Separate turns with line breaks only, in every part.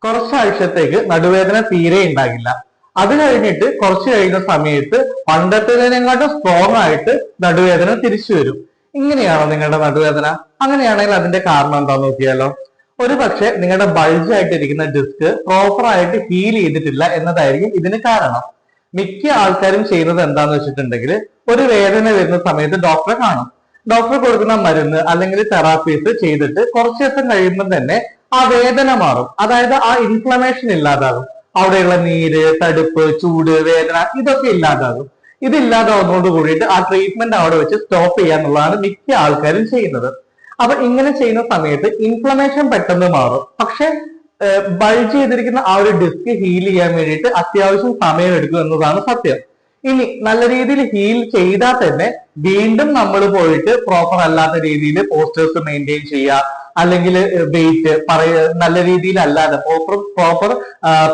കുറച്ചാഴ്ചത്തേക്ക് നടുവേദന തീരെ ഉണ്ടാകില്ല. അത് കഴിഞ്ഞിട്ട് കുറച്ച് കഴിയുന്ന സമയത്ത് പണ്ടത്തേതിനെക്കാട്ടും സ്ട്രോങ് ആയിട്ട് നടുവേദന തിരിച്ചു വരും. ഇങ്ങനെയാണോ നിങ്ങളുടെ നടുവേദന? അങ്ങനെയാണെങ്കിൽ അതിന്റെ കാരണം എന്താന്ന് നോക്കിയാലോ. ഒരു പക്ഷെ നിങ്ങളുടെ ബൾജ് ആയിട്ടിരിക്കുന്ന ഡിസ്ക് പ്രോപ്പർ ആയിട്ട് ഹീൽ ചെയ്തിട്ടില്ല എന്നതായിരിക്കും ഇതിന് കാരണം. മിക്ക ആൾക്കാരും ചെയ്യുന്നത് എന്താന്ന് വെച്ചിട്ടുണ്ടെങ്കിൽ ഒരു വേദന വരുന്ന സമയത്ത് ഡോക്ടറെ കാണും. ഡോക്ടർ കൊടുക്കുന്ന മരുന്ന് അല്ലെങ്കിൽ തെറാപ്പീസ് ചെയ്തിട്ട് കുറച്ച് ദിവസം കഴിയുമ്പോൾ തന്നെ ആ വേദന മാറും. അതായത് ആ ഇൻഫ്ലമേഷൻ ഇല്ലാതാകും. അവിടെയുള്ള നീര്, തടുപ്പ്, ചൂട്, വേദന ഇതൊക്കെ ഇല്ലാതാകും. ഇതില്ലാതാവുന്നതോട് കൂടിയിട്ട് ആ ട്രീറ്റ്മെന്റ് അവിടെ വെച്ച് സ്റ്റോപ്പ് ചെയ്യാന്നുള്ളതാണ് മിക്ക ആൾക്കാരും ചെയ്യുന്നത്. അപ്പൊ ഇങ്ങനെ ചെയ്യുന്ന സമയത്ത് ഇൻഫ്ലമേഷൻ പെട്ടെന്ന് മാറും. പക്ഷെ ബൾജ് ചെയ്തിരിക്കുന്ന ആ ഒരു ഡിസ്ക് ഹീൽ ചെയ്യാൻ വേണ്ടിയിട്ട് അത്യാവശ്യം സമയം എടുക്കും എന്നതാണ് സത്യം. ഇനി നല്ല രീതിയിൽ ഹീൽ ചെയ്താൽ തന്നെ വീണ്ടും നമ്മൾ പോയിട്ട് പ്രോപ്പർ അല്ലാത്ത രീതിയിൽ പോസ്റ്റേഴ്സ് മെയിൻറ്റെയിൻ ചെയ്യുക, അല്ലെങ്കിൽ വെയിറ്റ് നല്ല രീതിയിൽ അല്ലാതെ പ്രോപ്പർ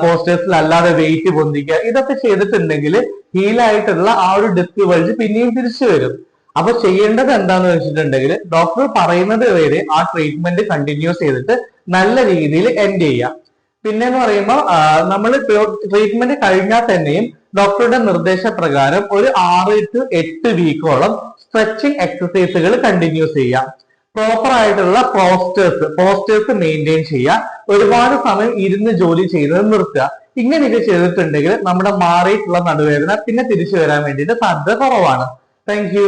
പോസ്റ്റേഴ്സിൽ അല്ലാതെ വെയിറ്റ് പൊന്തിക്കുക, ഇതൊക്കെ ചെയ്തിട്ടുണ്ടെങ്കിൽ ഹീലായിട്ടുള്ള ആ ഒരു ഡിസ്ക് ബൾജ് പിന്നെയും തിരിച്ചു വരും. അപ്പൊ ചെയ്യേണ്ടത് എന്താന്ന് വെച്ചിട്ടുണ്ടെങ്കിൽ ഡോക്ടർ പറയുന്നത് വരെ ആ ട്രീറ്റ്മെന്റ് കണ്ടിന്യൂസ് ചെയ്തിട്ട് നല്ല രീതിയിൽ എൻഡ് ചെയ്യാം. പിന്നെന്ന് പറയുമ്പോൾ നമ്മൾ ട്രീറ്റ്മെന്റ് കഴിഞ്ഞാൽ തന്നെയും ഡോക്ടറുടെ നിർദ്ദേശപ്രകാരം ഒരു 6 to 8 വീക്കോളം സ്ട്രെച്ചിങ് എക്സസൈസുകൾ കണ്ടിന്യൂസ് ചെയ്യാം. പ്രോപ്പർ ആയിട്ടുള്ള പോസ്റ്റേഴ്സ് മെയിൻറ്റെയിൻ ചെയ്യുക. ഒരുപാട് സമയം ഇരുന്ന് ജോലി ചെയ്യുന്നത് നിർത്തുക. ഇങ്ങനെയൊക്കെ ചെയ്തിട്ടുണ്ടെങ്കിൽ നമ്മുടെ മാറിയിട്ടുള്ള നടുവേദന പിന്നെ തിരിച്ചു വരാൻ വേണ്ടിയിട്ട് സാധ്യത കുറവാണ്. Thank you.